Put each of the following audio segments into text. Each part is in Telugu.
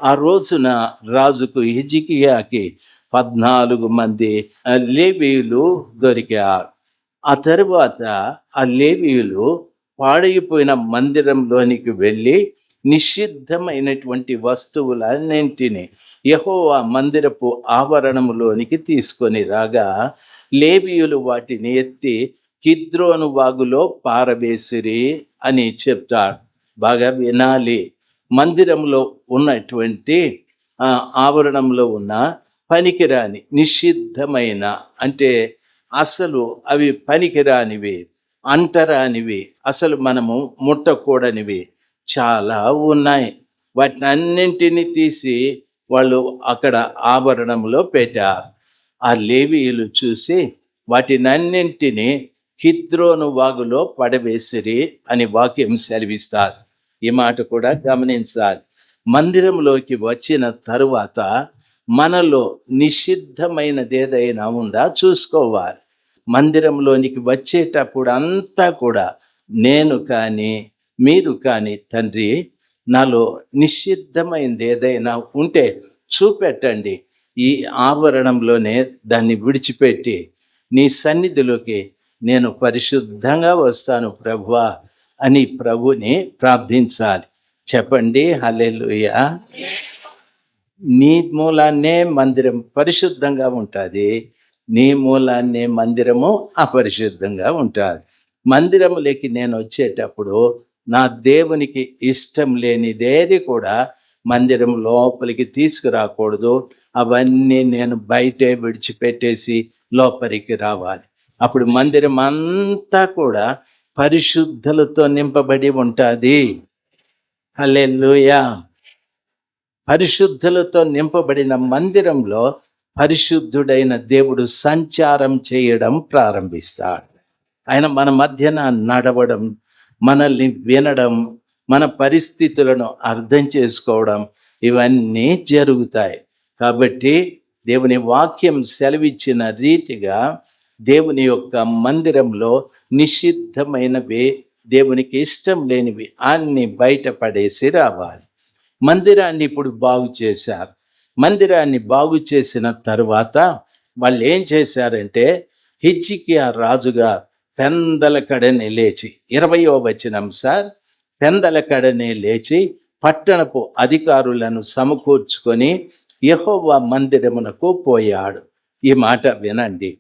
ఆ రోజున రాజుకు హిజ్కియాకి 14 మంది లేవీయులు దొరికారు. ఆ తరువాత ఆ లేవీయులు పాడైపోయిన మందిరంలోనికి వెళ్ళి నిషిద్ధమైనటువంటి వస్తువులన్నింటినీ యెహోవా మందిరపు ఆవరణములోనికి తీసుకొని రాగా, లేవీయులు వాటిని ఎత్తి కిద్రోను వాగులో పారవేసిరి అని చెప్తాడు. బాగా వినాలి. మందిరంలో ఉన్నటువంటి ఆవరణంలో ఉన్న పనికిరాని నిషిద్ధమైన, అంటే అసలు అవి పనికిరానివి, అంటరానివి, అసలు మనము ముట్టకూడనివి చాలా ఉన్నాయి. వాటిని అన్నింటినీ తీసి వాళ్ళు అక్కడ ఆభరణంలో పెట్టారు. ఆ లేవీయులు చూసి వాటినన్నింటినీ కిద్రోను వాగులో పడవేసిరి అని వాక్యం సెలవిస్తారు. ఈ మాట కూడా గమనించాలి. మందిరంలోకి వచ్చిన తరువాత మనలో నిషిద్ధమైనది ఏదైనా ఉందా చూసుకోవాలి. మందిరంలోనికి వచ్చేటప్పుడు అంతా కూడా నేను కానీ మీరు కానీ, తండ్రి నాలో నిషిద్ధమైనది ఏదైనా ఉంటే చూపెట్టండి, ఈ ఆవరణంలోనే దాన్ని విడిచిపెట్టి నీ సన్నిధిలోకి నేను పరిశుద్ధంగా వస్తాను ప్రభువా అని ప్రభుని ప్రార్థించాలి. చెప్పండి హల్లెలూయా. నీ మూలాన్నే మందిరం పరిశుద్ధంగా ఉంటుంది, నీ మూలాన్నే మందిరము అపరిశుద్ధంగా ఉంటుంది. మందిరములోకి నేను వచ్చేటప్పుడు నా దేవునికి ఇష్టం లేనిదేది కూడా మందిరం లోపలికి తీసుకురాకూడదు. అవన్నీ నేను బయటే విడిచిపెట్టేసి లోపలికి రావాలి. అప్పుడు మందిరం అంతా కూడా పరిశుద్ధులతో నింపబడి ఉంటుంది. హల్లెలూయా. పరిశుద్ధులతో నింపబడిన మందిరంలో పరిశుద్ధుడైన దేవుడు సంచారం చేయడం ప్రారంభిస్తాడు. ఆయన మన మధ్యన నడవడం, మనల్ని వినడం, మన పరిస్థితులను అర్థం చేసుకోవడం, ఇవన్నీ జరుగుతాయి. కాబట్టి దేవుని వాక్యం సెలవిచ్చిన రీతిగా దేవుని యొక్క మందిరంలో నిషిద్ధమైనవి, దేవునికి ఇష్టం లేనివి అన్ని బయటపడేసి రావాలి. మందిరాన్ని ఇప్పుడు బాగు చేశారు. మందిరాన్ని బాగు చేసిన తర్వాత వాళ్ళు ఏం చేశారంటే, హిజ్కియా రాజుగా పెందలకడనే లేచి, 20వ వచనం సార్, పెందలకడనే లేచి పట్టణపు అధికారులను సమకూర్చుకొని యెహోవా మందిరమునకు పోయాడు. ఈ మాట వినండి.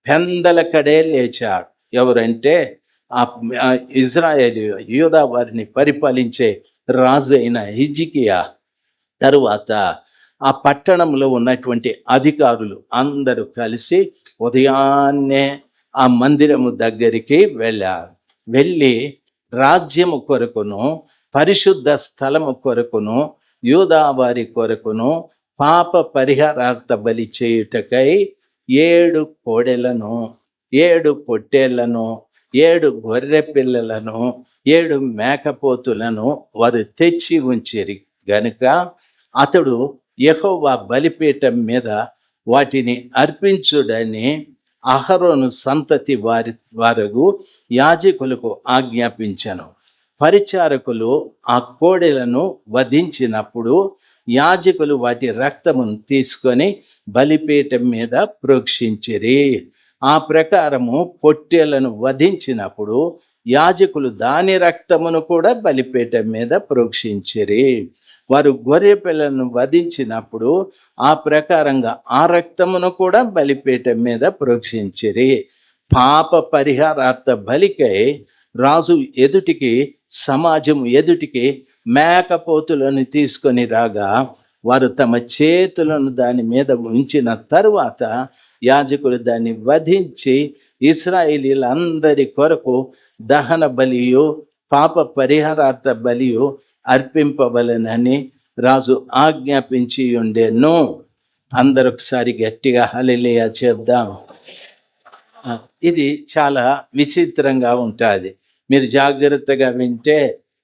పెందలకడే లేచాడు. ఎవరంటే ఆ ఇజ్రాయేలు యూదా వారిని పరిపాలించే రాజు అయిన హిజ్కియా. తరువాత ఆ పట్టణంలో ఉన్నటువంటి అధికారులు అందరూ కలిసి ఉదయాన్నే ఆ మందిరము దగ్గరికి వెళ్ళారు. వెళ్ళి రాజ్యము కొరకును, పరిశుద్ధ స్థలము కొరకును, యూదా వారి కొరకును పాప పరిహారార్థ బలి చేయుటకై 7 కోడెలను, 7 పొట్టేళ్లను, 7 గొర్రె పిల్లలను, 7 మేకపోతులను వారు తెచ్చి ఉంచిరి గనుక అతడు యెహోవా బలిపీఠం మీద వాటిని అర్పించుడని అహరోను సంతతి వారగు యాజకులకు ఆజ్ఞాపించెను. పరిచారకులు ఆ కోడెలను వధించినప్పుడు యాజకులు వాటి రక్తమును తీసుకొని బలిపీఠం మీద ప్రోక్షించిరి. ఆ ప్రకారము పొట్టేళ్లను వధించినప్పుడు యాజకులు దాని రక్తమును కూడా బలిపీఠం మీద ప్రోక్షించిరి. వారు గొర్రె పిల్లలను వధించినప్పుడు ఆ ప్రకారంగా ఆ రక్తమును కూడా బలిపీఠం మీద ప్రోక్షించిరి. పాప పరిహారార్థ బలికై రాజు ఎదుటికి, సమాజం ఎదుటికి మేకపోతులను తీసుకొని రాగా వారు తమ చేతులను దాని మీద ఉంచిన తరువాత యాజకులు దాన్ని వధించి ఇశ్రాయేలీయులందరి కొరకు దహన బలియు, పాప పరిహారార్థ బలియు అర్పింపవలెనని రాజు ఆజ్ఞాపించి ఉండెను. అందరూ ఒకసారి గట్టిగా హల్లెలూయా చెప్దాం. ఇది చాలా విచిత్రంగా ఉంటుంది. మీరు జాగ్రత్తగా వింటే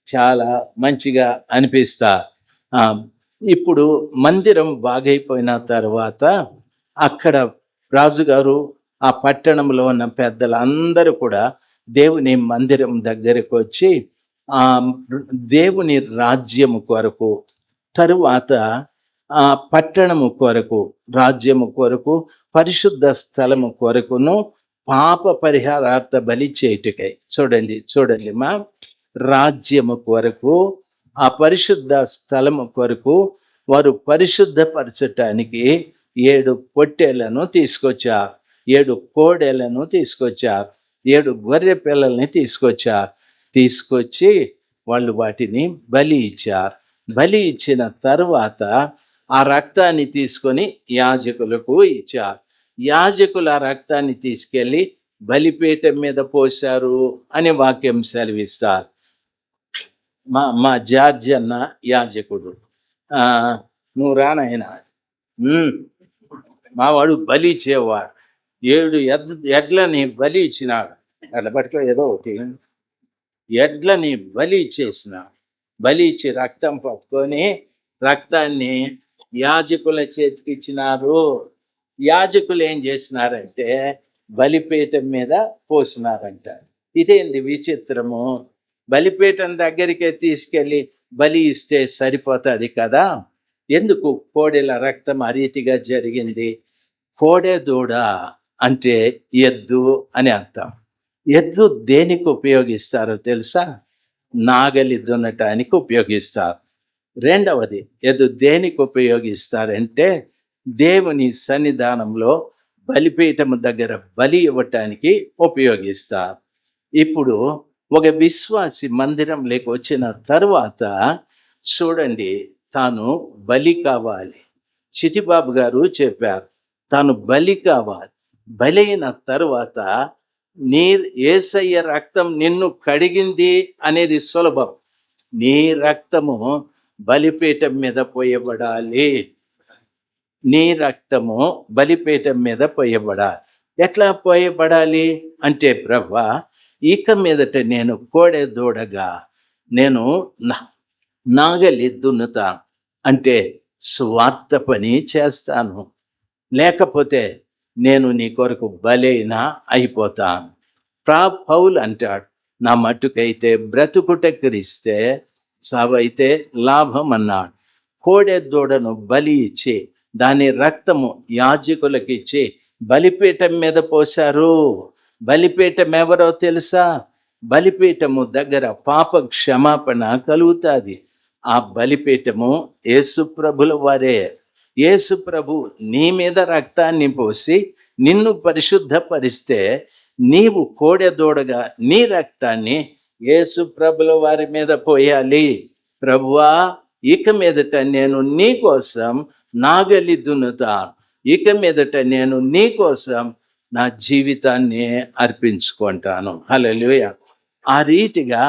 చాలా మంచిగా అనిపిస్తా. ఇప్పుడు మందిరం బాగైపోయిన తర్వాత అక్కడ రాజుగారు, ఆ పట్టణంలో ఉన్న పెద్దలందరూ కూడా దేవుని మందిరం దగ్గరకు వచ్చి దేవుని రాజ్యము కొరకు, తరువాత ఆ పట్టణము కొరకు, రాజ్యము కొరకు, పరిశుద్ధ స్థలము కొరకును పాప పరిహారార్థ బలి చేయుటకై. చూడండి చూడండి మా, రాజ్యము కొరకు, ఆ పరిశుద్ధ స్థలము కొరకు వారు పరిశుద్ధపరచటానికి 7 పొట్టేళ్లను తీసుకొచ్చారు, 7 కోడెలను తీసుకొచ్చారు, 7 గొర్రె పిల్లల్ని తీసుకొచ్చి వాళ్ళు వాటిని బలి ఇచ్చారు. బలి ఇచ్చిన తరువాత ఆ రక్తాన్ని తీసుకొని యాజకులకు ఇచ్చారు. యాజకులు ఆ రక్తాన్ని తీసుకెళ్ళి బలిపీఠం మీద పోశారు అని వాక్యం సెలవిస్తారు. మా జార్జి అన్న యాజకుడు, నువ్వు రానైనా, మావాడు బలి ఇచ్చేవాడు. 7 ఎడ్లని బలి ఇచ్చినాడు. అట్లా పట్టుకో, ఏదో ఒకటి ఎడ్లని బలి ఇచ్చేసినాడు. బలి ఇచ్చి రక్తం పట్టుకొని రక్తాన్ని యాజకుల చేతికి ఇచ్చినారు. యాజకులు ఏం చేసినారంటే బలిపీఠం మీద పోసినారంట. ఇదేంది విచిత్రము? బలిపీఠం దగ్గరికే తీసుకెళ్ళి బలి ఇస్తే సరిపోతుంది కదా, ఎందుకు కోడెల రక్తం ఆ రీతిగా జరిగింది? కోడె దూడ అంటే ఎద్దు అని అర్థం. ఎద్దు దేనికి ఉపయోగిస్తారో తెలుసా? నాగలి దున్నటానికి ఉపయోగిస్తారు. రెండవది, ఎద్దు దేనికి ఉపయోగిస్తారంటే దేవుని సన్నిధానంలో బలిపీఠము దగ్గర బలి ఇవ్వటానికి ఉపయోగిస్తారు. ఇప్పుడు ఒక విశ్వాసి మందిరంలోకి వచ్చిన తరువాత చూడండి, తాను బలి కావాలి. చిటిబాబు గారు చెప్పారు, తాను బలి కావాలి. బలి అయిన తరువాత యేసయ్య రక్తం నిన్ను కడిగింది అనేది సులభం. నీ రక్తము బలిపీఠం మీద పోయబడాలి. నీ రక్తము బలిపీఠం మీద పోయబడాలి. ఎట్లా పోయబడాలి అంటే, ప్రభువా, ఇక మీదట నేను కోడె దూడగా నేను నాగలి దున్నుతా అంటే స్వార్థ పని చేస్తాను, లేకపోతే నేను నీ కొరకు బలైనా అయిపోతాను. పౌలు అంటాడు, నా మట్టుకైతే బ్రతుకుట క్రీస్తే, సావైతే లాభం అన్నాడు. కోడె దూడను బలి ఇచ్చి దాని రక్తము యాజకులకు ఇచ్చి బలిపీఠం మీద పోశారు. బలిపీఠం ఎవరో తెలుసా? బలిపీఠము దగ్గర పాప క్షమాపణ కలుగుతుంది. ఆ బలిపీఠము యేసు ప్రభుల వారే. యేసు ప్రభు నీ మీద రక్తాన్ని పోసి నిన్ను పరిశుద్ధపరిస్తే, నీవు కోడె దూడగా నీ రక్తాన్ని యేసు ప్రభుల వారి మీద పోయాలి. ప్రభువా, ఇక మీదట నేను నీ కోసం నాగలి దున్నుతాను, ఇక మీదట నేను నీ కోసం నా జీవితాన్ని అర్పించుకుంటాను. హల్లెలూయా. ఆ రీతిగా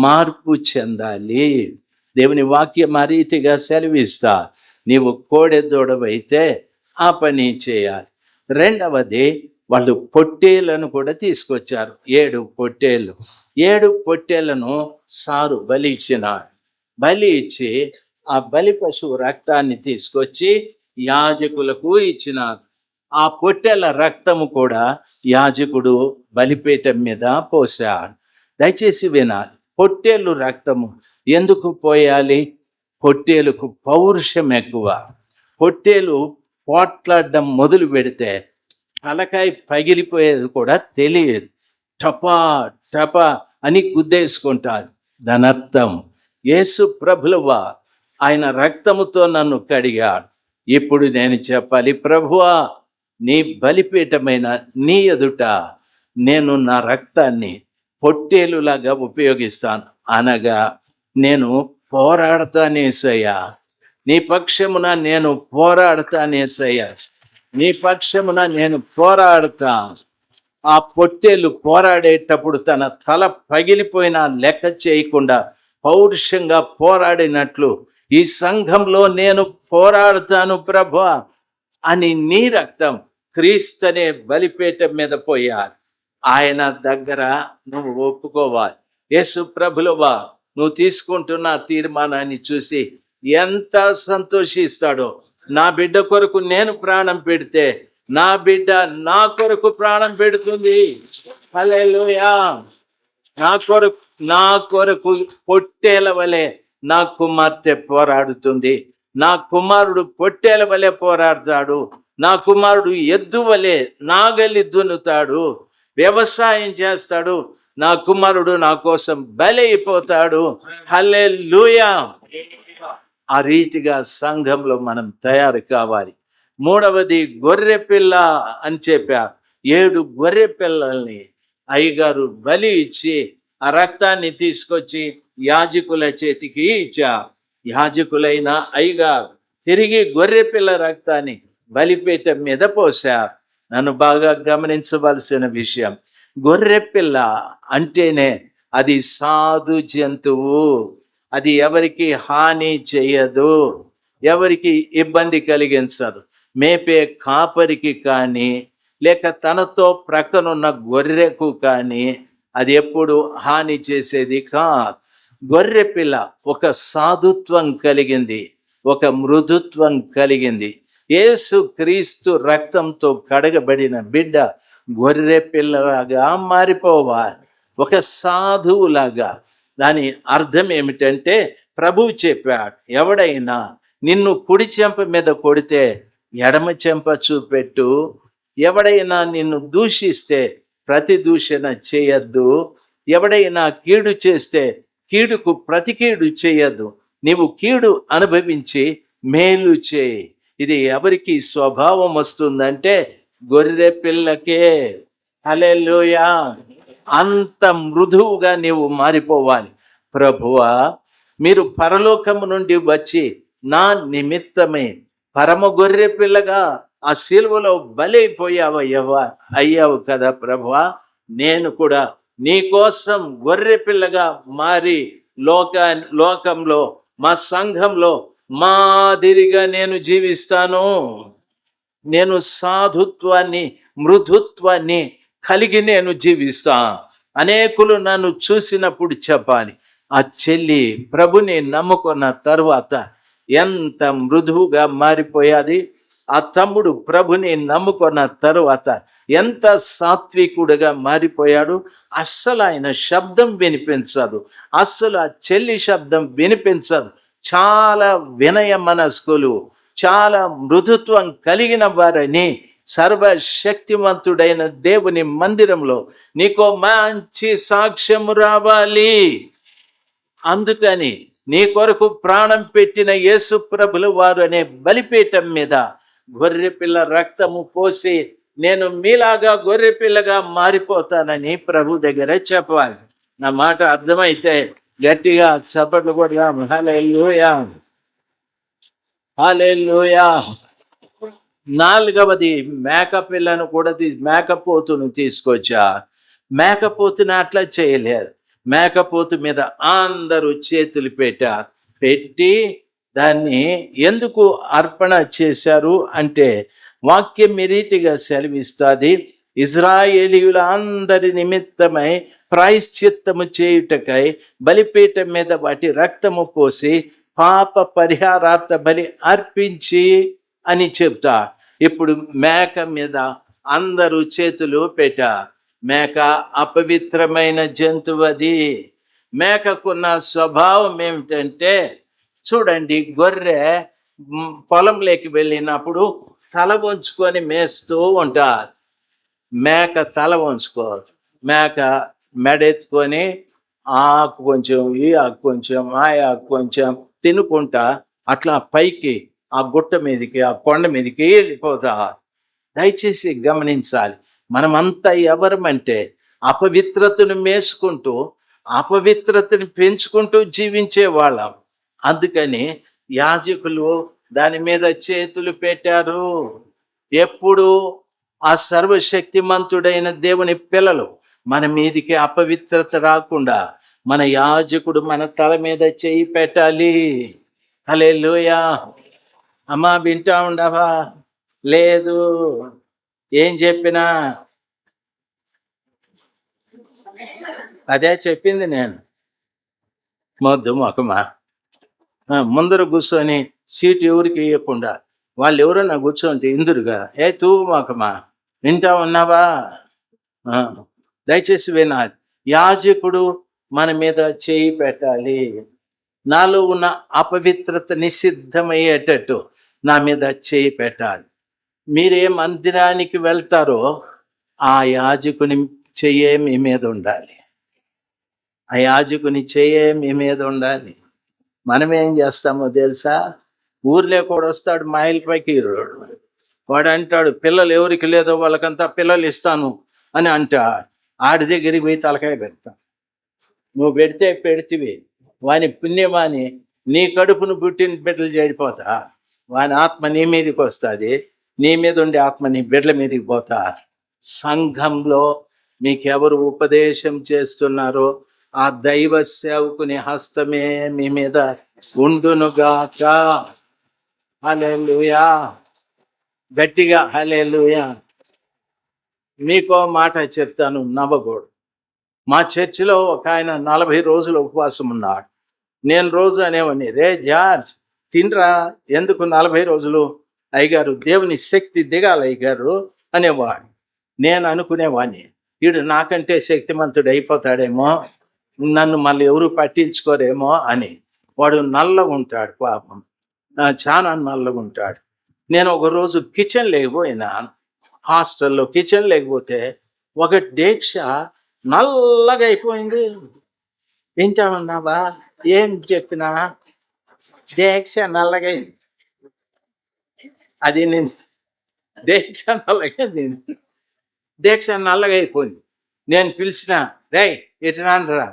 మార్పు చెందాలి. దేవుని వాక్యం ఆ రీతిగా సెలవిస్తా. నీవు కోడె దూడవైతే ఆ పని చేయాలి. రెండవది, వాళ్ళు పొట్టేళ్లను కూడా తీసుకొచ్చారు. 7 పొట్టేళ్ళు. 7 పొట్టేళ్లను సారు బలి ఇచ్చినాడు. బలి ఇచ్చి ఆ బలి పశువు రక్తాన్ని తీసుకొచ్చి యాజకులకు ఇచ్చినారు. ఆ పొట్టేళ్ల రక్తము కూడా యాజకుడు బలిపీఠం మీద పోసాడు. దయచేసి వినాలి, పొట్టేళ్ళు రక్తము ఎందుకు పోయాలి? పొట్టేలుకు పౌరుషం ఎక్కువ. పొట్టేలు పోట్లాడడం మొదలు పెడితే తలకాయ పగిలిపోయేది కూడా తెలియదు. టపా టపా అని గుద్దేసుకుంటారు. దాని అర్థం, యేసు ప్రభువా, ఆయన రక్తముతో నన్ను కడిగాడు. ఇప్పుడు నేను చెప్పాలి, ప్రభువా, నీ బలిపీఠమైన నీ ఎదుట నేను నా రక్తాన్ని పొట్టేలులాగా ఉపయోగిస్తాను. అనగా నేను పోరాడతానేసయ్యా, నీ పక్షమున నేను పోరాడతానేసయ్యా, నీ పక్షమున నేను పోరాడతా. ఆ పొట్టేలు పోరాడేటప్పుడు తన తల పగిలిపోయినా లెక్క చేయకుండా పౌరుషంగా పోరాడినట్లు ఈ సంఘంలో నేను పోరాడతాను ప్రభువా అని నీ రక్తం క్రీస్తునే బలిపీఠం మీద పోయాలి. ఆయన దగ్గర నువ్వు ఒప్పుకోవాలి. యేసు ప్రభువా, నువ్వు తీసుకుంటున్న తీర్మానాన్ని చూసి ఎంత సంతోషిస్తాడో. నా బిడ్డ కొరకు నేను ప్రాణం పెడితే నా బిడ్డ నా కొరకు ప్రాణం పెడుతుంది. హల్లెలూయా. నా కొరకు పొట్టేల వలె నా కుమార్తె పోరాడుతుంది. నా కుమారుడు పొట్టేల వలె పోరాడతాడు, నా కుమారుడు ఎద్దు వలె నాగలి దున్నుతాడు, వ్యవసాయం చేస్తాడు, నా కుమారుడు నా కోసం బలైపోతాడు. హల్లెలూయా. ఆ రీతిగా సంఘంలో మనం తయారు కావాలి. మూడవది గొర్రె పిల్ల అని చెప్పారు. 7 గొర్రె పిల్లల్ని అయ్యగారు బలి ఇచ్చి ఆ రక్తాన్ని తీసుకొచ్చి యాజకుల చేతికి ఇచ్చారు. యాజకులైన అయ్యగారు తిరిగి గొర్రె పిల్ల రక్తాన్ని బలిపీఠం మీద పోశారు. నన్ను బాగా గమనించవలసిన విషయం, గొర్రె పిల్ల అంటేనే అది సాధు జంతువు. అది ఎవరికి హాని చేయదు, ఎవరికి ఇబ్బంది కలిగించదు. మేపే కాపరికి కానీ లేక తనతో ప్రక్కనున్న గొర్రెకు కానీ అది ఎప్పుడు హాని చేసేది కాదు. గొర్రె పిల్ల ఒక సాధుత్వం కలిగింది, ఒక మృదుత్వం కలిగింది. యేసు క్రీస్తు రక్తంతో కడగబడిన బిడ్డ గొర్రె పిల్లలాగా మారిపోవాలి, ఒక సాధువులాగా. దాని అర్థం ఏమిటంటే ప్రభువు చెప్పాడు, ఎవడైనా నిన్ను కుడి చెంప మీద కొడితే ఎడమ చెంప చూపెట్టు, ఎవడైనా నిన్ను దూషిస్తే ప్రతి దూషణ చేయొద్దు, ఎవడైనా కీడు చేస్తే కీడుకు ప్రతి కీడు చేయొద్దు, నీవు కీడు అనుభవించి మేలు చేయి. ఇది ఎవరికి స్వభావం వస్తుందంటే గొర్రె పిల్లకే. హల్లెలూయా. అంత మృదువుగా నీవు మారిపోవాలి. ప్రభువా, మీరు పరలోకము నుండి వచ్చి నా నిమిత్తమే పరమ గొర్రె పిల్లగా ఆ శిలువలో అయ్యావు కదా ప్రభువా, నేను కూడా నీ కోసం గొర్రె పిల్లగా మారి లోకంలో మా సంఘంలో మాదిరిగా నేను జీవిస్తాను. నేను సాధుత్వాన్ని మృదుత్వాన్ని కలిగి నేను జీవిస్తాను. అనేకులు నన్ను చూసినప్పుడు చెప్పాలి, ఆ చెల్లి ప్రభుని నమ్ముకున్న తరువాత ఎంత మృదువుగా మారిపోయాది, ఆ తమ్ముడు ప్రభుని నమ్ముకున్న తరువాత ఎంత సాత్వికుడుగా మారిపోయాడు. అస్సలు ఆయన శబ్దం వినిపించదు, అస్సలు ఆ చెల్లి శబ్దం వినిపించదు. చాలా వినయ మనస్కులు, చాలా మృదుత్వం కలిగిన వారని సర్వశక్తివంతుడైన దేవుని మందిరంలో నీకో మంచి సాక్ష్యము రావాలి. అందుకని నీ కొరకు ప్రాణం పెట్టిన యేసు ప్రభుల వారు అనే బలిపీఠం మీద గొర్రె పిల్ల రక్తము పోసి నేను మీలాగా గొర్రె పిల్లగా మారిపోతానని ప్రభు దగ్గర చెప్పాలి. నా మాట అర్థమైతే గట్టిగా చప్పట్లు కూడా హల్లెలూయా, హల్లెలూయా. నాలుగవది మేకపిల్లను కూడా మేకపోతును తీసుకొచ్చా. మేకపోతుని అట్లా చేయలేదు. మేకపోతు మీద అందరూ చేతులు పెట్టి దాన్ని ఎందుకు అర్పణ చేశారు అంటే వాక్యం ఈ రీతిగా సెలవిస్తుంది, ఇజ్రాయేలీయుల అందరి నిమిత్తమై ప్రాయశ్చిత్తము చేయుటకై బలిపీఠం మీద వాటి రక్తము పోసి పాప పరిహారార్థ బలి అర్పించి అని చెప్తా. ఇప్పుడు మేక మీద అందరూ చేతులు పెట్టారు. మేక అపవిత్రమైన జంతువు. అది మేకకున్న స్వభావం ఏమిటంటే చూడండి, గొర్రె పొలంలోకి వెళ్ళినప్పుడు తల వంచుకొని మేస్తూ ఉంటారు. మేక తల వంచుకోదు. మేక మెడెత్తుకొని ఆకు కొంచెం, ఈ ఆకు కొంచెం, ఆ ఆకు కొంచెం తినుకుంటా అట్లా పైకి ఆ గుట్ట మీదకి, ఆ కొండ మీదకి వెళ్ళిపోతా. దయచేసి గమనించాలి, మనమంతా ఎవరమంటే అపవిత్రతను మేసుకుంటూ అపవిత్రతని పెంచుకుంటూ జీవించే వాళ్ళం. అందుకని యాజకులు దాని మీద చేతులు పెట్టారు. ఎప్పుడు ఆ సర్వశక్తిమంతుడైన దేవుని పిల్లలు మన మీదికి అపవిత్రత రాకుండా మన యాజకుడు మన తల మీద చేయి పెట్టాలి. హల్లెలూయా. అమ్మా వింటా ఉండవా? లేదు, ఏం చెప్పినా అదే చెప్పింది నేను. మొద్దు మొకమా ముందర కూర్చొని సీటు ఎవరికి ఇవ్వకుండా వాళ్ళు ఎవరన్నా కూర్చోండి ఇందురుగా, తూగు మొకమా వింటా ఉన్నావా? దయచేసి వినాలి, యాజకుడు మన మీద చేయి పెట్టాలి. నాలో ఉన్న అపవిత్రత నిషిద్ధమయ్యేటట్టు నా మీద చేయి పెట్టాలి. మీరే మందిరానికి వెళ్తారో ఆ యాజకుని చెయ్యే మీ మీద ఉండాలి. ఆ యాజకుని చెయ్యే మీ మీద ఉండాలి. మనం ఏం చేస్తామో తెలుసా? ఊర్లో కూడా వస్తాడు మైల్ పైకి వాడు అంటాడు పిల్లలు ఎవరికి లేదో వాళ్ళకంతా పిల్లలు ఇస్తాను అని అంటాడు. ఆడి దగ్గరికి పోయి తలకాయ పెడతాం. నువ్వు పెడితే పెడితివి, వాని పుణ్యమాని నీ కడుపును పుట్టిన బిడ్డలు చెడిపోతా, వాని ఆత్మ నీ మీదకి వస్తుంది, నీ మీద ఉండే ఆత్మ నీ బిడ్డల మీదకి పోతా. సంఘంలో మీకెవరు ఉపదేశం చేస్తున్నారో ఆ దైవ సేవకుని హస్తమే మీ మీద ఉండునుగాక. హల్లెలూయా, గట్టిగా హల్లెలూయా. మీకో మాట చెప్తాను, నవ్వకూడదు. మా చర్చిలో ఒక ఆయన 40 రోజులు ఉపవాసం ఉన్నాడు. నేను రోజు అనేవాడిని, రే జార్జ్ తినరా, ఎందుకు 40 రోజులు? అయ్యగారు దేవుని శక్తి దిగాలి అయ్యగారు అనేవాడు. నేను అనుకునేవాడిని, వీడు నాకంటే శక్తిమంతుడు అయిపోతాడేమో, నన్ను మళ్ళీ ఎవరు పట్టించుకోరేమో అని. వాడు నల్లగా ఉంటాడు పాపం, చాలా నల్లగా ఉంటాడు. నేను ఒకరోజు కిచెన్ లేకపోయినా, హాస్టల్లో కిచెన్ లేకపోతే ఒక దీక్ష నల్లగా అయిపోయింది. వింటామన్నావా? ఏం చెప్పినా దీక్ష నల్లగా, అది నేను దీక్ష నల్లగా, దీక్ష నల్లగా అయిపోయింది. నేను పిలిచిన, రే ఇట్రానరా,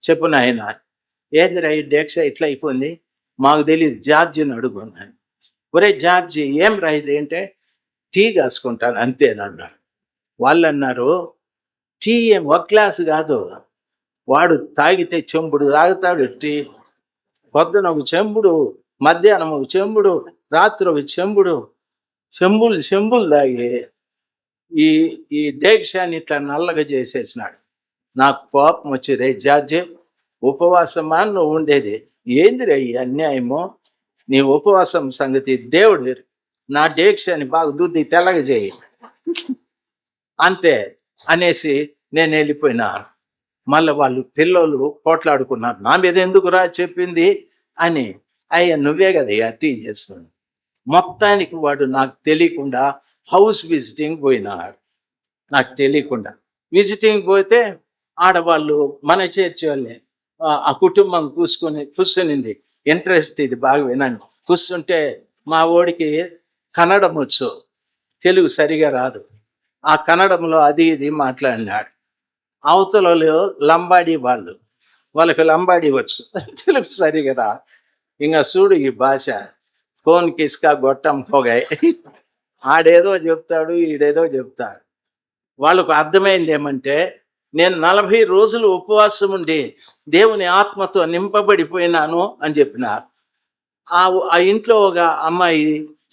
చెప్పు నాయన, ఏందిరా ఈ దీక్ష ఇట్లా అయిపోయింది? మాకు తెలియదు, జార్జిని అడుగున్నాను. ఒరే జార్జి ఏం రా ఇది అంటే, టీ కాసుకుంటాను అంతేనన్నారు. వాళ్ళు అన్నారు, టీ ఏం ఒక గ్లాసు కాదు, వాడు తాగితే చెంబుడు తాగుతాడు టీ. పొద్దున ఒక చెంబుడు, మధ్యాహ్నం ఒక చెంబుడు, రాత్రి ఒక చెంబుడు, చెంబులు తాగి ఈ ఈ దీక్షాన్ని ఇట్లా నల్లగా చేసేసినాడు. నాకు కోపం వచ్చి, రే జార్జి ఉపవాసమా నువ్వు ఉండేది? ఏందిరా ఈ అన్యాయమో, నీ ఉపవాసం సంగతి దేవుడు, నా దీక్షని బాగా దుద్ది తెల్లగా చేయి అంతే అనేసి నేను వెళ్ళిపోయినా. మళ్ళీ వాళ్ళు పిల్లలు పోట్లాడుకున్నారు, నా మీద ఎందుకురా చెప్పింది అని. అయ్యా నువ్వే కదా టీ చేసుకుని. మొత్తానికి వాడు నాకు తెలియకుండా హౌస్ విజిటింగ్ పోయినాడు. నాకు తెలియకుండా విజిటింగ్ పోతే ఆడవాళ్ళు మన చర్చి వాళ్ళే, ఆ కుటుంబం కూర్చునింది. ఇంట్రెస్ట్, ఇది బాగా వినండి. కూర్చుంటే మా ఓడికి కన్నడం వచ్చు, తెలుగు సరిగా రాదు. ఆ కన్నడంలో అది ఇది మాట్లాడినాడు. అవతల లంబాడీ వాళ్ళకి లంబాడీ వచ్చు, తెలుగు సరిగా రా. ఇంకా చూడు ఈ భాష, ఫోన్ కిస్కా గొట్టం పోగాయి, ఆడేదో చెప్తాడు ఈడేదో చెప్తాడు. వాళ్ళకు అర్థమైంది ఏమంటే, నేను 40 రోజులు ఉపవాసం ఉండి దేవుని ఆత్మతో నింపబడిపోయినాను అని చెప్పినారు. ఆ ఇంట్లో ఒక అమ్మాయి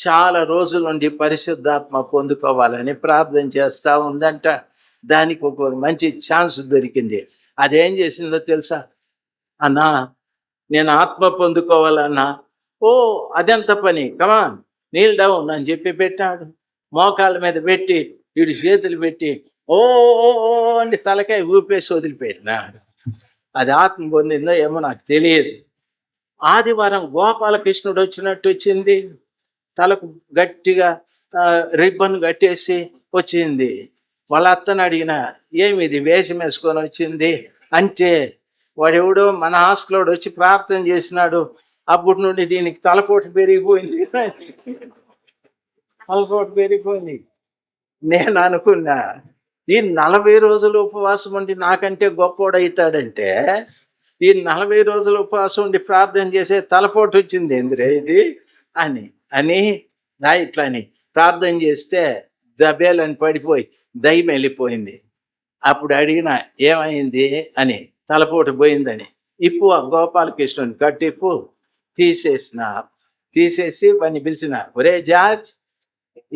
చాలా రోజుల నుండి పరిశుద్ధాత్మ పొందుకోవాలని ప్రార్థన చేస్తూ ఉందంట. దానికి ఒక మంచి ఛాన్స్ దొరికింది. అదేం చేసిందో తెలుసా? అన్నా నేను ఆత్మ పొందుకోవాలన్నా. ఓ అదెంత పని, కమాన్ నీల్ డౌన్ అని చెప్పి పెట్టాడు. మోకాళ్ళ మీద పెట్టి వీడి చేతులు పెట్టి ఓ అని తలకాయ ఊపేసి వదిలిపెట్టినాడు. అది ఆత్మ పొందిందో ఏమో నాకు తెలియదు. ఆదివారం గోపాలకృష్ణుడు వచ్చినట్టు వచ్చింది, తలకు గట్టిగా రిబ్బన్ కట్టేసి వచ్చింది. వాళ్ళ అత్తను అడిగిన, ఏమి ఇది వేషం వేసుకొని వచ్చింది అంటే, వాడెవడో మన హాస్టల్లో వచ్చి ప్రార్థన చేసినాడు, అప్పటి నుండి దీనికి తలపోటు పెరిగిపోయింది. తలపోటు పెరిగిపోయింది. నేను అనుకున్నా, ఈ 40 రోజులు ఉపవాసం ఉండి నాకంటే గొప్పోడవుతాడంటే, ఈ 40 రోజులు ఉపవాసం ఉండి ప్రార్థన చేసే తలపోటు వచ్చింది ఏందిరే ఇది అని ఇట్లా అని ప్రార్థన చేస్తే దబేలని పడిపోయి దయ్యం వెళ్ళిపోయింది. అప్పుడు అడిగిన ఏమైంది అని, తలపోటు పోయిందని. ఇప్పు ఆ గోపాలకృష్ణుని కట్టిప్పు తీసేసి వాడిని పిలిచిన, ఒరే జార్జ్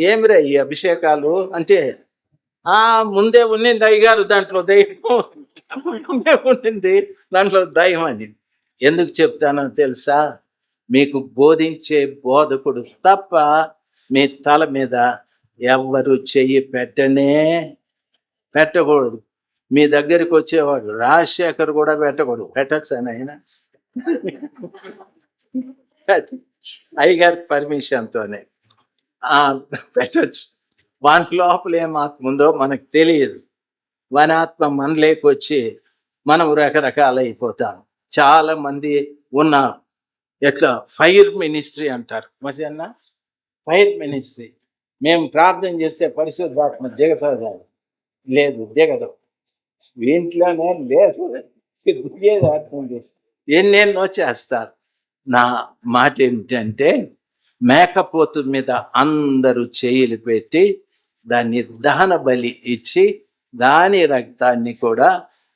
ఏమిరా ఈ అభిషేకాలు అంటే, ముందే ఉండింది అయ్యగారు దాంట్లో దైవం, ముందే ఉండింది దాంట్లో దైవం అని. ఎందుకు చెప్తానో తెలుసా? మీకు బోధించే బోధకుడు తప్ప మీ తల మీద ఎవరు చెయ్యి పెట్టకూడదు. మీ దగ్గరికి వచ్చేవాడు రాజశేఖర్ కూడా పెట్టకూడదు. పెట్టచ్చా ఆయన? అయ్యగారి పర్మిషన్తోనే పెట్టచ్చు. వాని లోపల ఏం ఆత్మ ఉందో మనకు తెలియదు. వాని ఆత్మ మనలోకి వచ్చి మనం రకరకాలైపోతాం. చాలా మంది ఉన్నారు. ఎట్లా ఫైర్ మినిస్ట్రీ అంటారు. మసన్న ఫైర్ మినిస్ట్రీ. మేము ప్రార్థన చేస్తే పరిశుద్ధాత్మ దిగదు. లేదు, దిగదు. ఇంట్లోనే లేదు, దిగేది ఆత్మ. ఎన్నెన్నో చేస్తారు. నా మాట ఏమిటంటే, మేకపోతు మీద అందరూ చేయిలు పెట్టి దాన్ని దహన బలి ఇచ్చి దాని రక్తాన్ని కూడా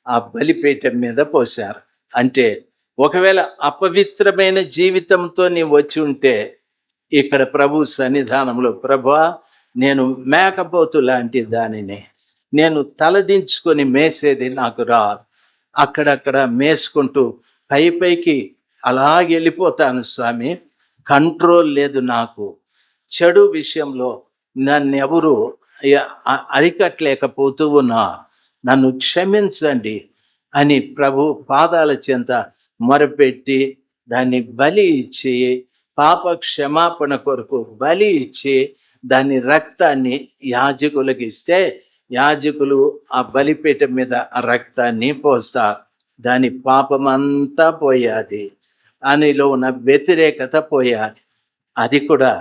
ఆ బలిపీఠం మీద పోశారు. అంటే ఒకవేళ అపవిత్రమైన జీవితంతో నీవు వచ్చి ఉంటే ఇక్కడ ప్రభు సన్నిధానంలో, ప్రభువా నేను మేకపోతు లాంటి దానిని, నేను తలదించుకొని మేసేది నాకు రాదు, అక్కడక్కడ మేసుకుంటూ పైకి అలాగే వెళ్ళిపోతాను స్వామి, కంట్రోల్ లేదు నాకు, చెడు విషయంలో నన్ను ఎవరు అరికట్టలేకపోతూ ఉన్నా, నన్ను క్షమించండి అని ప్రభు పాదాల చెంత మొరపెట్టి దాన్ని బలి ఇచ్చి, పాప క్షమాపణ కొరకు బలి ఇచ్చి దాని రక్తాన్ని యాజకులకు ఇస్తే యాజకులు ఆ బలిపీఠం మీద ఆ రక్తాన్ని పోస్తారు. దాని పాపమంతా పోయాది, దానిలో ఉన్న వ్యతిరేకత పోయాది. అది కూడా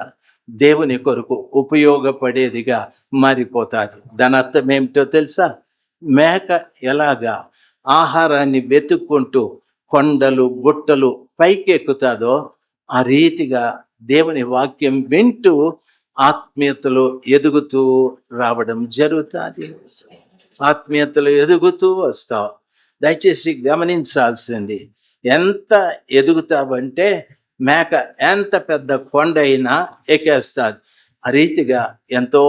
దేవుని కొరకు ఉపయోగపడేదిగా మారిపోతుంది. దాని అర్థం ఏమిటో తెలుసా? మేక ఎలాగా ఆహారాన్ని వెతుక్కుంటూ కొండలు గుట్టలు పైకి ఎక్కుతాదో ఆ రీతిగా దేవుని వాక్యం వింటూ ఆత్మీయతలో ఎదుగుతూ రావడం జరుగుతుంది. ఆత్మీయతలో ఎదుగుతూ వస్తావు. దయచేసి గమనించాల్సింది, ఎంత ఎదుగుతావంటే మేక ఎంత పెద్ద కొండ అయినా ఎక్కేస్తుంది. ఆ రీతిగా ఎంతో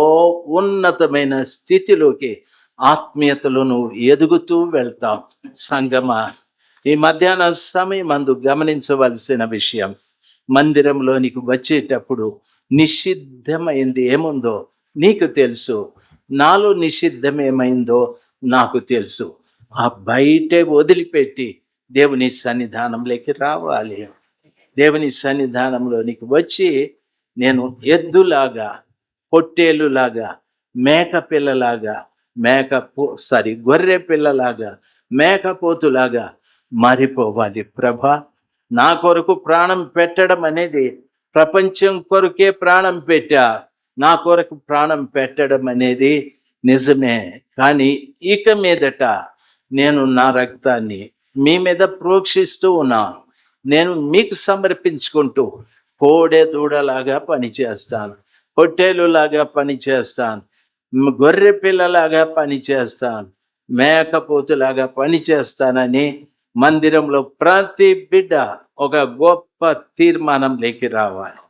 ఉన్నతమైన స్థితిలోకి ఆత్మీయతలో నువ్వు ఎదుగుతూ వెళ్తావు. సంగమా, ఈ మధ్యాహ్న సమయం అందు గమనించవలసిన విషయం, మందిరంలోనికి వచ్చేటప్పుడు నిషిద్ధమైంది ఏముందో నీకు తెలుసు, నాలో నిషిద్ధం ఏమైందో నాకు తెలుసు. ఆ బయటే వదిలిపెట్టి దేవుని సన్నిధానంలోకి రావాలి. దేవుని సన్నిధానంలోనికి వచ్చి నేను ఎద్దులాగా, పొట్టేలులాగా, మేక పిల్లలాగా, గొర్రె పిల్లలాగా, మేకపోతులాగా మారిపోవాలి. ప్రభా, నా కొరకు ప్రాణం పెట్టడం అనేది, ప్రపంచం కొరకే ప్రాణం పెట్టా, నా కొరకు ప్రాణం పెట్టడం అనేది నిజమే. కానీ ఇక మీదట నేను నా రక్తాన్ని మీ మీద ప్రోక్షిస్తూ ఉన్నాను. నేను మీకు సమర్పించుకుంటూ కోడె దూడలాగా పనిచేస్తాను, పొట్టేలులాగా పనిచేస్తాను, గొర్రె పిల్లలాగా పనిచేస్తాను, మేకపోతులాగా పనిచేస్తానని మందిరంలో ప్రతి బిడ్డ ఒక గొప్ప తీర్మానంలోకి రావాలి.